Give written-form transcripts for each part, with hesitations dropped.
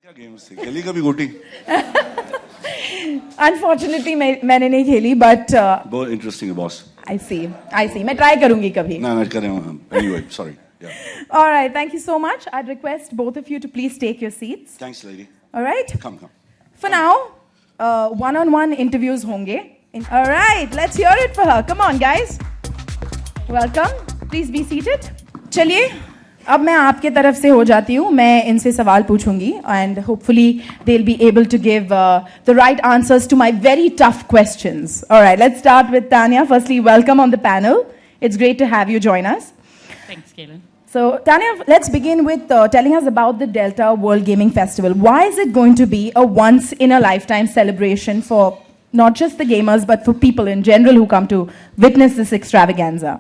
क्या गेम्स थी? खेली कभी गोटी? Unfortunately, मैंने नहीं खेली, but बहुत इंटरेस्टिंग है बॉस. I see. मैं try करूँगी कभी. ना करें हम. Anyway, sorry. Yeah. All right, thank you so much. I'd request both of you to please take your seats. Thanks, lady. All right. Come. For now, one-on-one interviews होंगे. All right, let's hear it for her. Come on, guys. Welcome. Please be seated. चलिए. अब मैं आपके तरफ से हो जाती हूँ. मैं इनसे सवाल पूछूंगी and hopefully they'll be able to give the right answers to my very tough questions. All right, let's start with Tanya. Firstly, welcome on the panel. It's great to have you join us. Thanks, Kaylin. So, Tanya, let's begin with telling us about the Delta World Gaming Festival. Why is it going to be a once-in-a-lifetime celebration for not just the gamers, but for people in general who come to witness this extravaganza?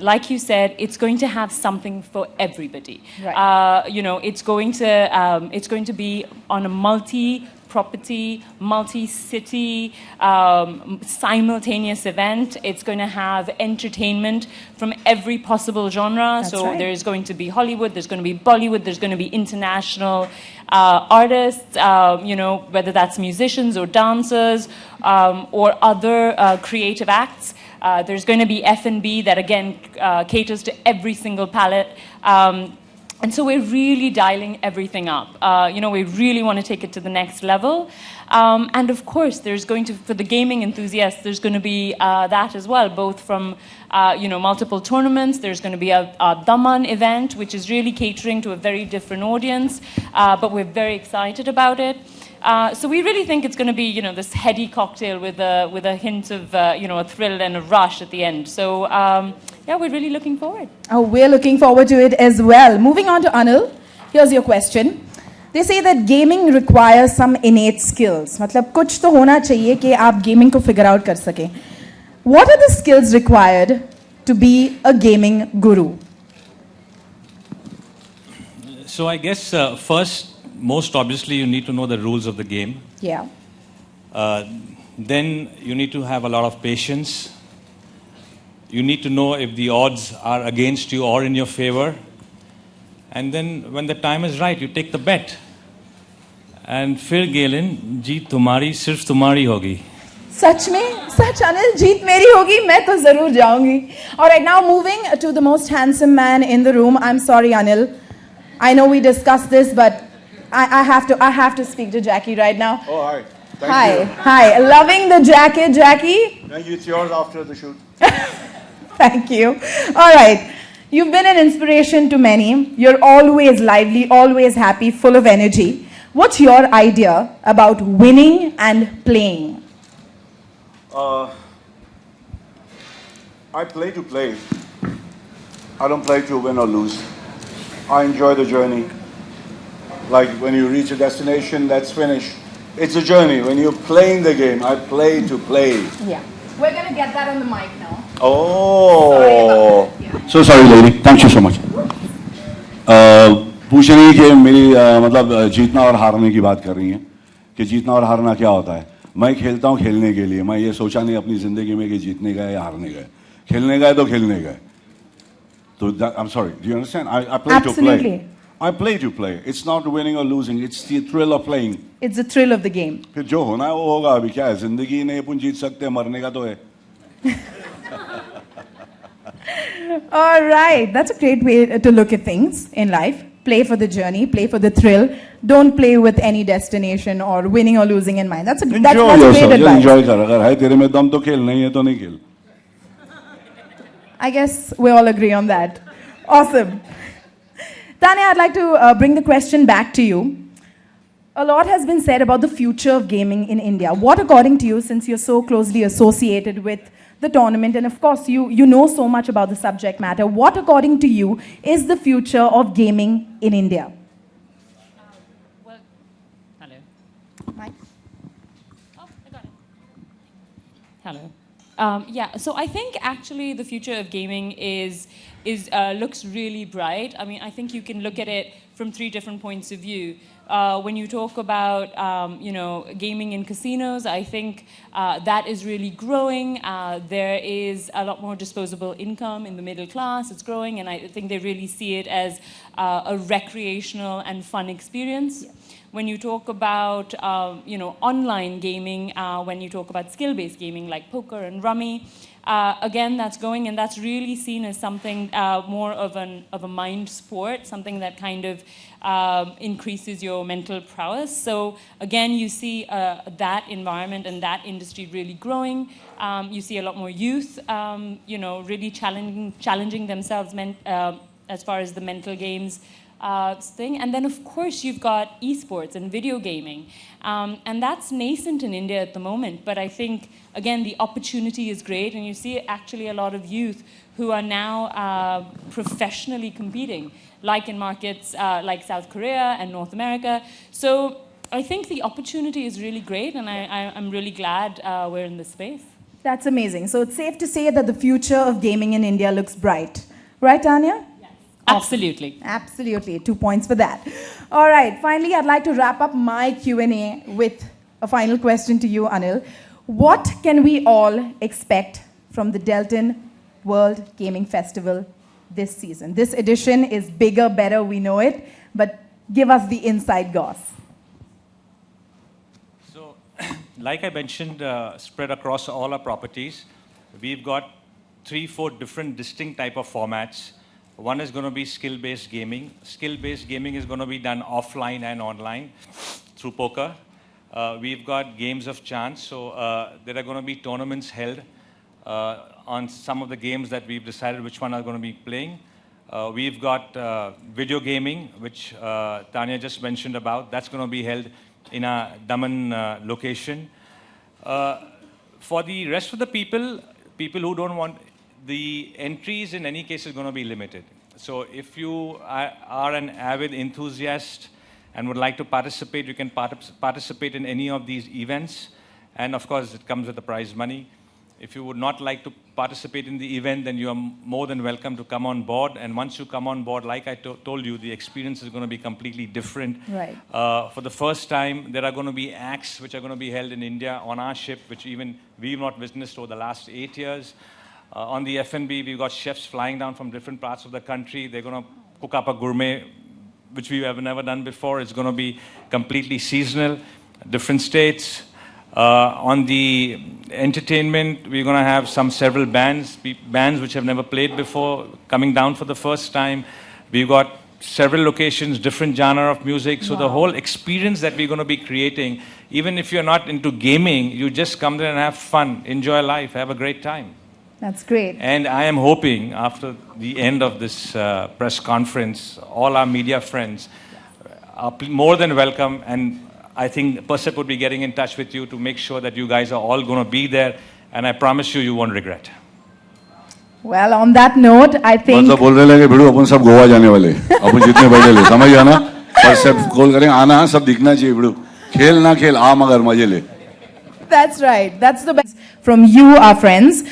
Like you said, it's going to have something for everybody. Right. It's going to be on a multi-property, multi-city, simultaneous event. It's going to have entertainment from every possible genre. That's so right. There's going to be Hollywood, there's going to be Bollywood, there's going to be international artists, whether that's musicians or dancers or other creative acts. There's going to be F&B that, again, caters to every single palette. And so we're really dialing everything up. We really want to take it to the next level. And of course, there's going to, for the gaming enthusiasts, there's going to be that as well, both from, multiple tournaments. There's going to be a Daman event, which is really catering to a very different audience. But we're very excited about it. So we really think it's going to be, this heady cocktail with a hint of, a thrill and a rush at the end. So, we're really looking forward. Oh, we're looking forward to it as well. Moving on to Anil, here's your question. They say that gaming requires some innate skills. मतलब कुछ तो होना चाहिए कि आप gaming को figure out कर सकें. What are the skills required to be a gaming guru? So I guess first, most obviously, you need to know the rules of the game. Yeah. Then you need to have a lot of patience. You need to know if the odds are against you or in your favor. And then when the time is right, you take the bet. And फिर गेलिन जीत तुम्हारी सिर्फ तुम्हारी होगी. सच में सच अनिल जीत मेरी होगी मैं तो जरूर जाऊंगी. All right, now moving to the most handsome man in the room. I'm sorry, Anil. I know we discussed this, but I have to speak to Jackie right now. Oh, hi. Thank you. Hi. Loving the jacket, Jackie. Thank you. It's yours after the shoot. Thank you. All right. You've been an inspiration to many. You're always lively, always happy, full of energy. What's your idea about winning and playing? I play to play. I don't play to win or lose. I enjoy the journey. Like when you reach a destination, that's finished. It's a journey. When you're playing the game, I play to play. Yeah. We're going to get that on the mic now. Oh. Sorry about that. Yeah. So sorry, lady. Thank you so much. पूछ रही है कि मेरी मतलब जीतना और हारने की बात कर रही हैं कि जीतना और हारना क्या होता है. मैं खेलता हूँ खेलने के लिए. मैं ये सोचा नहीं अपनी जिंदगी में कि जीतने गए या हारने गए. खेलने गए तो खेलने गए. So I'm sorry. Do you understand? I play Absolutely. to play. I play to play. It's not winning or losing. It's the thrill of playing. It's the thrill of the game. फिर जो होना है वो होगा. अभी क्या है जिंदगी नहीं अपन जीत सकते मरने का तो है. All right. That's a great way to look at things in life. Play for the journey. Play for the thrill. Don't play with any destination or winning or losing in mind. That's great advice. Enjoy कर. अगर है तेरे में दम तो खेल. नहीं है तो नहीं खेल. I guess we all agree on that. Awesome. Tanya, I'd like to bring the question back to you. A lot has been said about the future of gaming in India. What, according to you, since you're so closely associated with the tournament, and of course you know so much about the subject matter, what, according to you, is the future of gaming in India? Hello. Mike? Oh, I got it. Hello. So I think actually the future of gaming is looks really bright. I mean, I think you can look at it from three different points of view. When you talk about, gaming in casinos, I think that is really growing. There is a lot more disposable income in the middle class. It's growing, and I think they really see it as a recreational and fun experience. When you talk about, online gaming, when you talk about skill-based gaming like poker and rummy, again, that's going, and that's really seen as something more of a mind sport, something that kind of increases your mental prowess. So again, you see that environment and that industry really growing. You see a lot more youth, really challenging themselves as far as the mental games thing. And then, of course, you've got esports and video gaming. And that's nascent in India at the moment. But I think, again, the opportunity is great. And you see actually a lot of youth who are now professionally competing, like in markets like South Korea and North America. So I think the opportunity is really great. And I'm really glad we're in this space. That's amazing. So it's safe to say that the future of gaming in India looks bright. Right, Tanya? Absolutely. Absolutely. 2 points for that. All right. Finally, I'd like to wrap up my Q&A with a final question to you, Anil. What can we all expect from the Delton World Gaming Festival this season? This edition is bigger, better, we know it, but give us the inside goss. So, like I mentioned, spread across all our properties, we've got 3-4 different distinct type of formats. One is going to be skill-based gaming. Skill-based gaming is going to be done offline and online through poker. We've got games of chance, so there are going to be tournaments held on some of the games that we've decided which one are going to be playing. We've got video gaming, which Tanya just mentioned about. That's going to be held in a Daman location. For the rest of the people who don't want, the entries in any case is going to be limited. So if you are an avid enthusiast and would like to participate, you can participate in any of these events. And of course, it comes with the prize money. If you would not like to participate in the event, then you are more than welcome to come on board. And once you come on board, like I told you, the experience is going to be completely different. Right. For the first time, there are going to be acts which are going to be held in India on our ship, which even we've not witnessed over the last 8 years. On the F&B, we've got chefs flying down from different parts of the country. They're going to cook up a gourmet, which we have never done before. It's going to be completely seasonal, different states. On the entertainment, we're going to have several bands which have never played before, coming down for the first time. We've got several locations, different genre of music. So the whole experience that we're going to be creating, even if you're not into gaming, you just come there and have fun, enjoy life, have a great time. That's great. And I am hoping after the end of this press conference, all our media friends are more than welcome. And I think Persept would be getting in touch with you to make sure that you guys are all going to be there. And I promise you, you won't regret. Well, on that note, I think... मतलब बोल रहे हैं कि भिड़ो अपन सब गोवा जाने वाले अपन जितने बैठे ले समझ जाना परसेप्ट कॉल करें आना सब दिखना चाहिए भिड़ो खेल ना खेल आ मगर मजे ले. That's right. That's the best from you, our friends.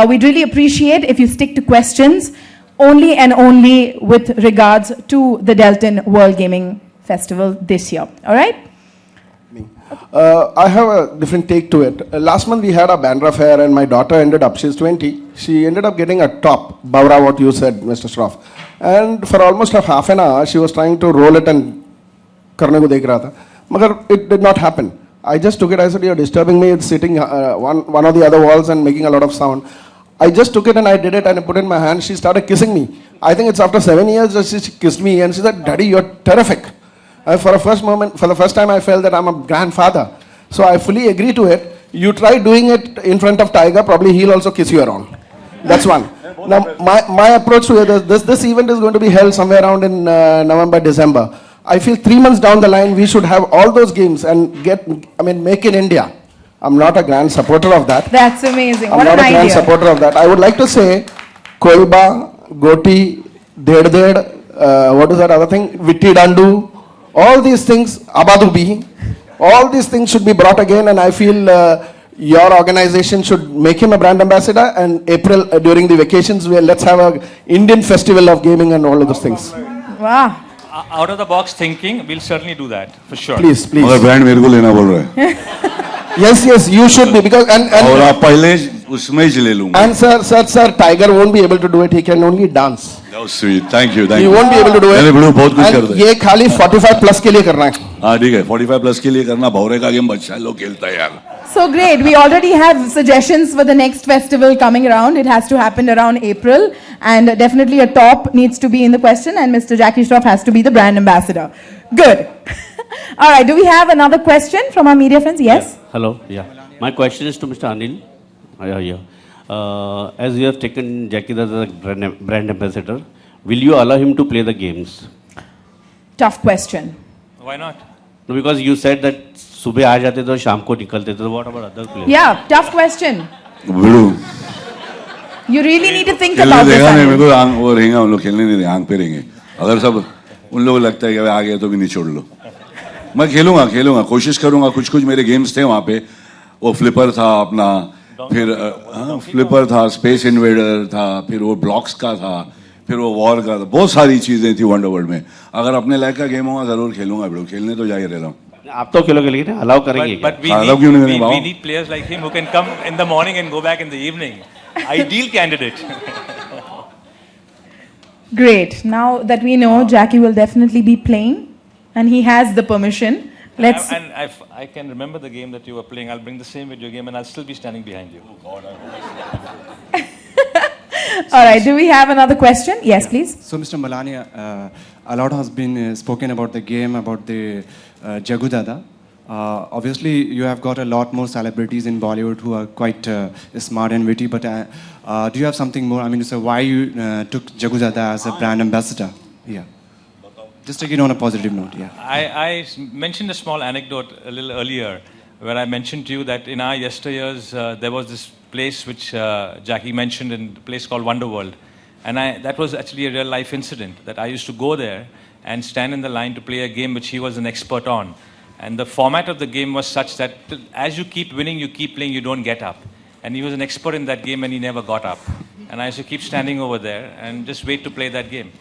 We'd really appreciate if you stick to questions only and only with regards to the Delton World Gaming Festival this year. All right? I have a different take to it. Last month we had a Bandra fair and my daughter ended up, she's 20, she ended up getting a top, Bavra, what you said, Mr. Shroff. And for almost a half an hour, she was trying to roll it and karne ko dekh raha tha. Magar it did not happen. I just took it, I said, you're disturbing me, it's sitting one of the other walls and making a lot of sound. I just took it and I did it and I put it in my hand, she started kissing me. I think it's after 7 years that she kissed me and she said, Daddy, you're terrific. For the first time I felt that I'm a grandfather. So I fully agree to it. You try doing it in front of Tiger, probably he'll also kiss you around. That's one. Now my approach to it is this event is going to be held somewhere around in November, December. I feel 3 months down the line, we should have all those games and make in India. I'm not a grand supporter of that. That's amazing. I'm What not an a grand idea. supporter of that. I would like to say, Koiba, Goti, Ded, what is that other thing? Vitti Dandu, all these things, Abadubi, all these things should be brought again, and I feel your organization should make him a brand ambassador, and April, during the vacations, let's have an Indian festival of gaming and all of those things. Wow. out of the box thinking, we'll certainly do that for sure. Please, मगर please. Brand मेरे को लेना बोल रहा है Yes, yes, you should be because और आप पहले उसमें ही ले लूंगा and sir, Tiger won't be able to do it. He can only dance. Oh, sweet. Thank you, He thank you. won't be able to do मैंने it. बड़ू बहुत कुछ कर And दिया ये खाली 45 प्लस के लिए करना है. हाँ ठीक है 45 प्लस के लिए करना भौरे का गेम बच्चा लोग खेलता है यार So great. We already have suggestions for the next festival coming around. It has to happen around April. And definitely a top needs to be in the question. And Mr. Jackie Shroff has to be the brand ambassador. Good. All right. Do we have another question from our media friends? Yes. Hello. Yeah. My question is to Mr. Anil. As you have taken Jackie as a brand ambassador, will you allow him to play the games? Tough question. Why not? No, because you said that सुबह आ जाते तो शाम को निकलते तो what about other players? Yeah. Tough question. बड़ू You really need to think खेलने about this. देगा नहीं Anil. मेरे को आंख वो रहेंगे हम लोग खेलने नहीं देंगे आंख पे रहेंगे अगर सब उन लोगों को लगता है कि आ गए तो भी नहीं छोड़ लो मैं खेलूंगा कोशिश करूंगा कुछ मेरे गेम्स थे वहाँ पे वो फ्लिपर था अपना फिर फ्लिपर था स्पेस इन्वेडर था फिर वो ब्लॉक्स का था फिर वो वॉर का था बहुत सारी चीजें थी वंडर वर्ल्ड में अगर अपने लायक का गेम होगा जरूर खेलूंगा बड़ू खेलने तो जा ही रहता हूँ आप तो खेलोगे लेकिन अलाउ करेंगे क्या? But we हाँ, need, लव क्यों नहीं we, करेंगे we Baba? need players like him who can come in the morning and go back in the evening. Ideal candidate. Great. Now that we know Jackie will definitely be playing and he has the permission. Let's. And I can remember the game that you were playing. I'll bring the same video game and I'll still be standing behind you. All right. Do we have another question? Yes, please. So, Mr. Malania, a lot has been spoken about the game, about the Jagudada. Obviously, you have got a lot more celebrities in Bollywood who are quite smart and witty, but do you have something more? I mean, so why you took Jagudada as a brand ambassador? Yeah. Just take it on a positive note, yeah. I mentioned a small anecdote a little earlier where I mentioned to you that in our yesteryears there was this place which Jackie mentioned in a place called Wonder World. And that was actually a real life incident that I used to go there and stand in the line to play a game which he was an expert on. And the format of the game was such that as you keep winning, you keep playing, you don't get up. And he was an expert in that game and he never got up. And I used to keep standing over there and just wait to play that game.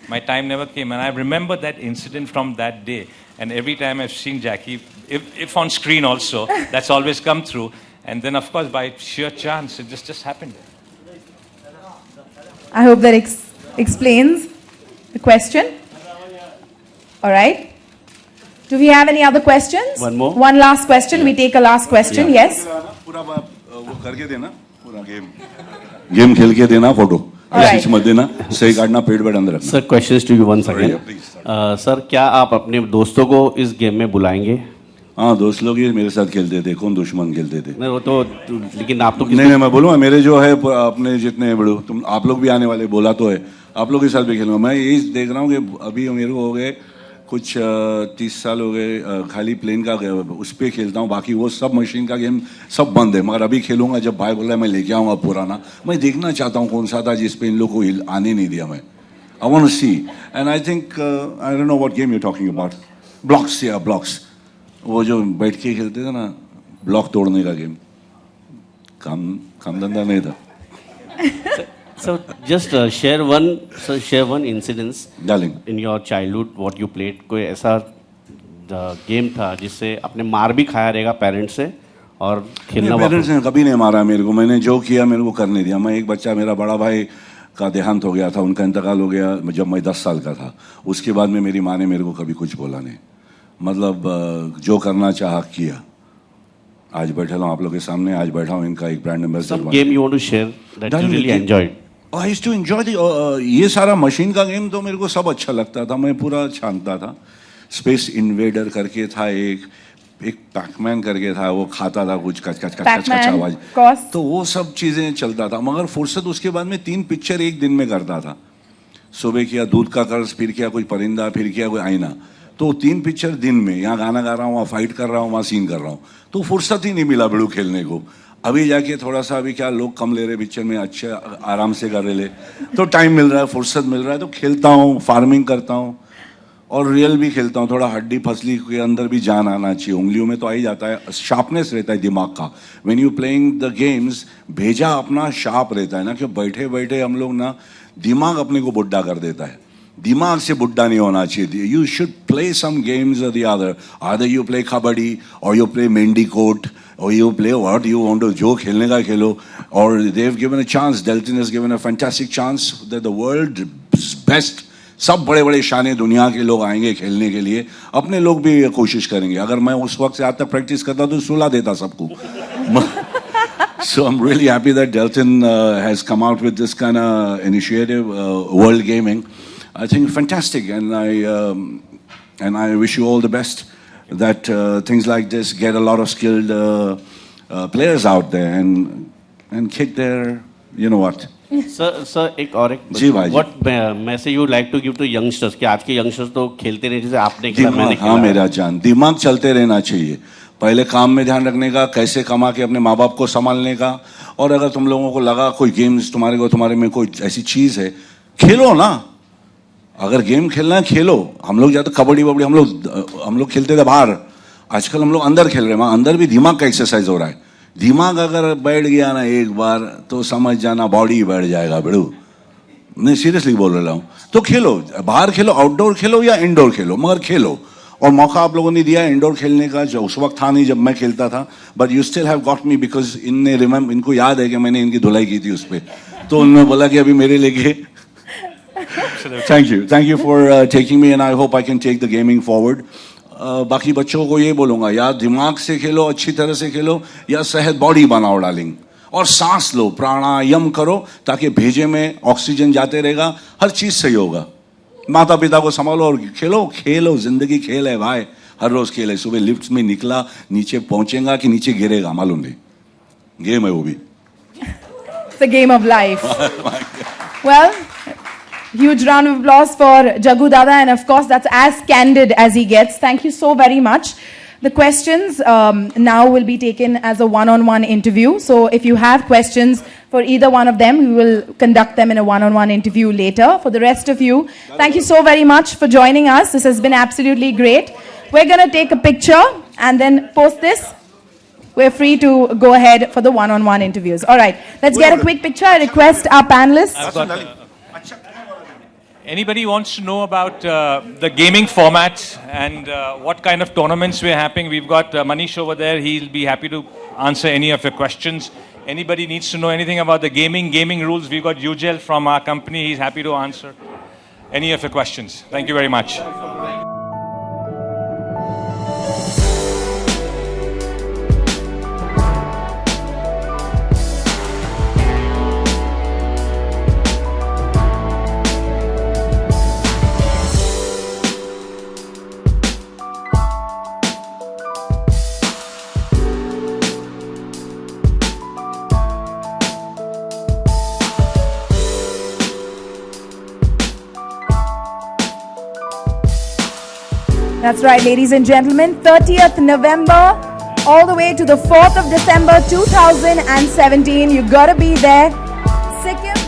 My time never came. And I remember that incident from that day. And every time I've seen Jackie, if on screen also, that's always come through. And then, of course, by sheer chance, it just happened. I hope that explains the question. All right. Do we have any other questions? One more. One last question. We take a last question. Yes. पूरा वो करके देना पूरा game खेल के देना photo Alright. ऐसी मत देना सही काटना पेट पे अंदर रखना Sir, questions to you once again. Yeah, please. Sir, क्या आप अपने दोस्तों को इस गेम में बुलाएंगे? हाँ दोस्त लोग ही मेरे साथ खेलते थे कौन दुश्मन खेलते थे नहीं वो तो लेकिन आप तो नहीं मैं बोलूँगा मेरे जो है अपने जितने बड़ो तुम आप लोग भी आने वाले बोला तो है आप लोग के साथ भी खेलूंगा मैं यही देख रहा हूँ कि अभी मेरे को हो गए कुछ 30 साल हो गए खाली प्लेन का उस पर खेलता हूँ बाकी वो सब मशीन का गेम सब बंद है मगर अभी खेलूंगा जब भाई बोल रहा है मैं लेके आऊँगा पुराना मैं देखना चाहता हूँ कौन सा था जिस पे इन लोग को आने नहीं दिया मैं I want to see and I think I don't know what game you talking about blocks या ब्लॉक्स वो जो बैठ के खेलते थे ना ब्लॉक तोड़ने का गेम काम धंधा नहीं था So just share one incidence darling in your childhood what you played. कोई ऐसा गेम था जिससे आपने मार भी खाया रहेगा पेरेंट्स से और खेलना पेरेंट्स ने कभी नहीं मारा मेरे को मैंने जो किया मेरे को करने दिया मैं एक बच्चा मेरा बड़ा भाई का देहांत हो गया था उनका इंतकाल हो गया जब मैं 10 साल का था उसके बाद में मेरी माँ ने मेरे को कभी कुछ बोला नहीं मतलब जो करना चाहा किया आज बैठा हूँ आप लोग के सामने आज बैठा हूँ इनका एक brand ambassador some game you want to share that you really enjoyed. I used to enjoy ये सारा मशीन का गेम तो मेरे को सब अच्छा लगता था मैं पूरा छानता था स्पेस इन्वेडर करके था एक पैकमैन करके था वो खाता था कुछ कच कच कच कच कच आवाज तो वो सब चीजें चलता था मगर फुर्सत उसके बाद में 3 पिक्चर एक दिन में करता था सुबह किया दूध का कर्ज फिर किया कोई परिंदा फिर किया कोई आईना तो 3 पिक्चर दिन में यहाँ गाना गा रहा हूँ वहाँ फाइट कर रहा हूँ वहाँ सीन कर रहा हूँ तो फुर्सत ही नहीं मिला बड़ू खेलने को अभी जाके थोड़ा सा अभी क्या लोग कम ले रहे पिक्चर में अच्छे आराम से कर रहे तो टाइम मिल रहा है फुर्सत मिल रहा है तो खेलता हूँ फार्मिंग करता हूँ और रियल भी खेलता हूँ थोड़ा हड्डी फसली के अंदर भी जान आना चाहिए उंगलियों में तो आ ही जाता है शार्पनेस रहता है दिमाग का when you playing the games भेजा अपना शार्प रहता है ना कि बैठे बैठे हम लोग ना दिमाग अपने को बुढ़ा कर देता है दिमाग से बुढ़ा नहीं होना चाहिए. You should play some games or the other. Either you play kabaddi or you play Mendicote or you play what you want to. जो खेलने का खेलो. Or they've given a chance. Delton has given a fantastic chance that the world's best. सब बड़े बड़े शाने दुनिया के लोग आएंगे खेलने के लिए. अपने लोग भी कोशिश करेंगे. अगर मैं उस वक्त से आज तक प्रैक्टिस करता तो सुला देता सबको. So I'm really happy that Delton has come out with this kind of initiative, World Gaming. I think fantastic, and I wish you all the best. That things like this get a lot of skilled players out there and kick their, you know what. Sir एक और एक जी भाई. What message you like to give to youngsters कि आज के youngsters तो खेलते नहीं जैसे आपने खेला मैंने दिमाग, खेला. हाँ मेरा जान, दिमाग चलते रहना चाहिए. पहले काम में ध्यान रखने का, कैसे कमा के अपने माँ बाप को संभालने का. और अगर तुम लोगों को लगा कोई गेम्स तुम्हारे में कोई ऐसी चीज है, खेलो ना. अगर गेम खेलना है खेलो. हम लोग जाते कबड्डी वबड्डी हम लोग खेलते थे बाहर. आजकल हम लोग अंदर खेल रहे हैं. वहाँ अंदर भी दिमाग का एक्सरसाइज हो रहा है. दिमाग अगर बैठ गया ना एक बार तो समझ जाना बॉडी बैठ जाएगा बेड़ू. नहीं सीरियसली बोल रहा हूँ. तो खेलो, बाहर खेलो, आउटडोर खेलो या इंडोर खेलो, मगर खेलो. और मौका आप लोगों ने दिया इंडोर खेलने का, जो उस वक्त था नहीं जब मैं खेलता था. But you still have got me because इनको याद है कि मैंने इनकी धुलाई की थी उस पर. तो उन्होंने बोला कि अभी मेरे लेके. Thank you for taking me and I hope I can take the gaming forward. बाकी बच्चों को ये बोलूंगा, या दिमाग से खेलो, अच्छी तरह से खेलो, या सेहत बॉडी बनाओ डार्लिंग. और सांस लो, प्राणायाम करो, ताकि भेजे में ऑक्सीजन जाते रहेगा. हर चीज सही होगा. माता पिता को संभालो और खेलो. जिंदगी खेल है भाई. हर रोज खेल है. सुबह लिफ्ट में निकला, नीचे पहुंचेगा कि नीचे गिरेगा मालूम नहीं. गेम है वो भी. It's the game of life. Well, huge round of applause for Jagu Dada, and of course that's as candid as he gets. Thank you so very much. The questions now will be taken as a one-on-one interview. So if you have questions for either one of them, we will conduct them in a one-on-one interview later. For the rest of you, thank you so very much for joining us. This has been absolutely great. We're going to take a picture and then post this. We're free to go ahead for the one-on-one interviews. All right, let's get a quick picture. I request our panelists. Anybody wants to know about the gaming format and what kind of tournaments we're having? We've got Manish over there. He'll be happy to answer any of your questions. Anybody needs to know anything about the gaming rules? We've got Ujel from our company. He's happy to answer any of your questions. Thank you very much. That's right, ladies and gentlemen. 30th November all the way to the 4th of December 2017. You gotta be there. Sikkim.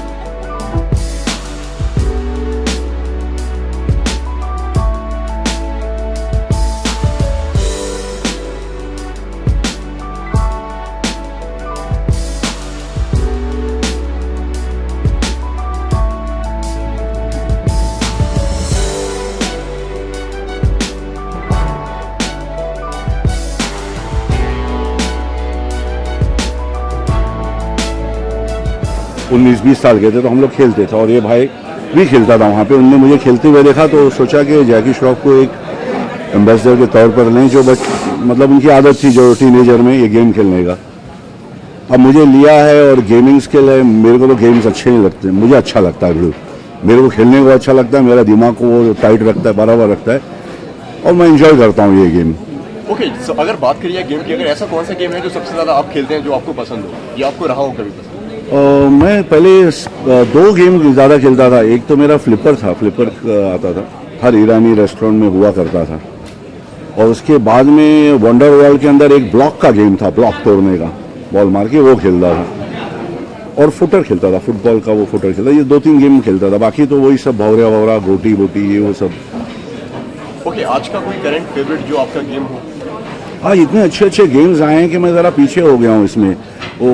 उन्नीस 20 साल के थे तो हम लोग खेलते थे. और ये भाई भी खेलता था वहाँ पे. उनने मुझे खेलते हुए देखा तो सोचा कि जैकी श्रॉफ को एक एम्बेसडर के तौर पर लें, जो मतलब उनकी आदत थी जो टीनेजर में ये गेम खेलने का. अब मुझे लिया है और गेमिंग स्किल है. मेरे को तो गेम्स अच्छे नहीं लगते. मुझे अच्छा लगता है भिड़ू. मेरे को खेलने को अच्छा लगता है. मेरा दिमाग को वो टाइट रखता है, बराबर रखता है, और मैं इंजॉय करता हूँ ये गेम. ओके, अगर बात करिए गेम की, अगर ऐसा कौन सा गेम है जो सबसे ज़्यादा आप खेलते हैं, जो आपको पसंद हो या आपको रहा हो कभी पसंद? मैं पहले 2 गेम ज़्यादा खेलता था. एक तो मेरा फ्लिपर था. फ्लिपर आता था, हर ईरानी रेस्टोरेंट में हुआ करता था. और उसके बाद में वंडर वर्ल्ड के अंदर एक ब्लॉक का गेम था, ब्लॉक तोड़ने का, बॉल मार के वो खेलता था. और फुटर खेलता था, फुटबॉल का वो फुटर खेलता. ये 2-3 गेम खेलता था. बाकी तो वही सब भौरा वौरा, गोटी बोटी, ये वो सब. ओके, आज का कोई करंट फेवरेट जो आपका गेम हो? हाँ, इतने अच्छे गेम्स आए हैं कि मैं ज़रा पीछे हो गया हूँ इसमें. वो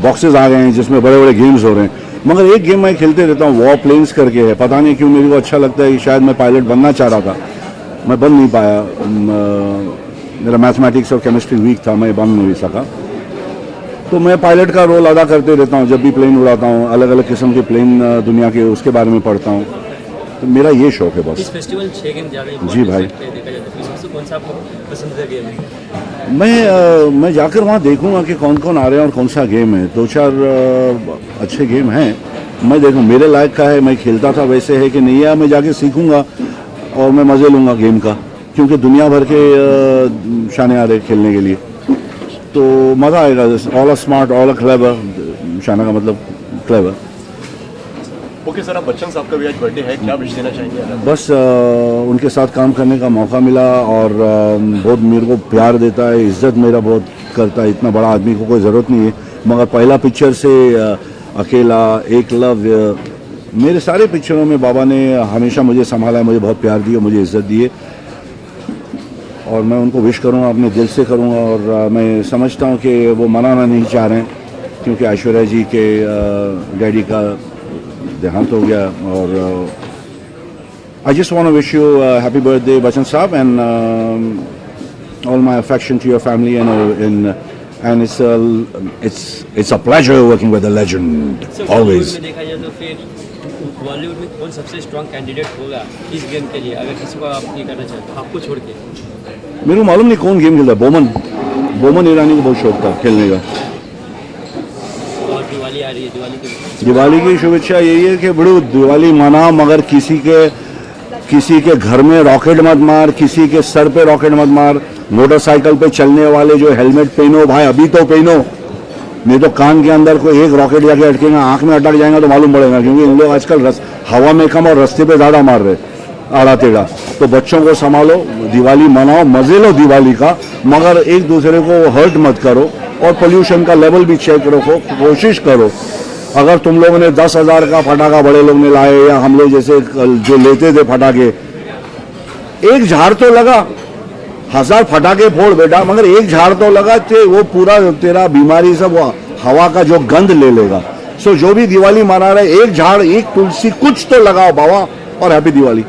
बॉक्सेस आ गए हैं जिसमें बड़े बड़े गेम्स हो रहे हैं. मगर एक गेम मैं खेलते रहता हूँ, वॉर प्लेन्स करके है, पता नहीं क्यों मेरे को अच्छा लगता है। शायद मैं पायलट बनना चाह रहा था, मैं बन नहीं पाया। मेरा मैथमेटिक्स और केमिस्ट्री वीक था, मैं बन नहीं सका। तो मैं पायलट का रोल अदा करते रहता हूँ, जब भी प्लेन उड़ाता हूँ, अलग अलग किस्म के प्लेन दुनिया के उसके बारे में पढ़ता हूँ। तो मेरा ये शौक है बस। इस फेस्टिवल 6 गेम जा रहे हैं जी भाई। देखा जाता है, सबसे कौन सा आपको पसंदीदा गेम है? मैं जाकर वहाँ देखूंगा कि कौन कौन आ रहे हैं और कौन सा गेम है। 2-4 अच्छे गेम हैं, मैं देखूँ मेरे लायक का है, मैं खेलता था वैसे है कि नहीं है, मैं जाके सीखूंगा और मैं मज़े लूँगा गेम का, क्योंकि दुनिया भर के शाने आ रहे खेलने के लिए, तो मज़ा आएगा। ऑल स्मार्ट ऑल क्लेवर, शाना का मतलब क्लेवर। ओके सर, आप बच्चन साहब का भी आज बर्थडे है, क्या विश देना चाहेंगे? बस उनके साथ काम करने का मौका मिला और बहुत मेरे को प्यार देता है, इज्जत मेरा बहुत करता है। इतना बड़ा आदमी को कोई ज़रूरत नहीं है, मगर पहला पिक्चर से अकेला, एकलव्य, मेरे सारे पिक्चरों में बाबा ने हमेशा मुझे संभाला है, मुझे बहुत प्यार दिया, मुझे इज्जत दी है। और मैं उनको विश करूँगा, अपने दिल से करूँगा। और मैं समझता हूँ कि वो मनाना नहीं चाह रहे हैं, क्योंकि ऐश्वर्या जी के डैडी का देहांत हो गया। और I just want to wish you happy birthday Bachchan sahab, and all my affection to your family, and it's a pleasure working with a legend always. में देखा जाए तो फिर बॉलीवुड में कौन सबसे स्ट्रॉन्ग कैंडिडेट होगा इस गेम के लिए, अगर किसी को आप ये करना चाहते हो आपको छोड़ के? मेरे को मालूम नहीं कौन गेम खेलता है। बोमन ईरानी को बहुत शौक था खेलने का। और दिवाली आ रही है, दिवाली की शुभेच्छा यही है कि बड़ू दिवाली मना, मगर किसी के घर में रॉकेट मत मार, किसी के सर पे रॉकेट मत मार। मोटरसाइकिल पे चलने वाले जो हेलमेट पहनो भाई, अभी तो पहनो, नहीं तो कान के अंदर कोई एक रॉकेट जाके अटकेगा, आंख में अटक जाएगा तो मालूम पड़ेगा, क्योंकि इन लोग आजकल हवा में कम और रास्ते पे ज़्यादा मार रहे आड़ा टेढ़ा। तो बच्चों को संभालो, दिवाली मनाओ, मजे लो दिवाली का, मगर एक दूसरे को हर्ट मत करो। और पोल्यूशन का लेवल भी चेक रखो, कोशिश करो। अगर तुम लोगों ने 10,000 का फटाखा बड़े लोग ने लाए, या हम लोग जैसे जो लेते थे फटाके, एक झाड़ तो लगा, 1000 फटाके फोड़ बेटा, मगर एक झाड़ तो लगा, वो पूरा तेरा बीमारी सब वो हवा का जो गंध ले लेगा। सो जो भी दिवाली मना रहे, एक झाड़, एक तुलसी, कुछ तो लगाओ बाबा, और हैप्पी दिवाली।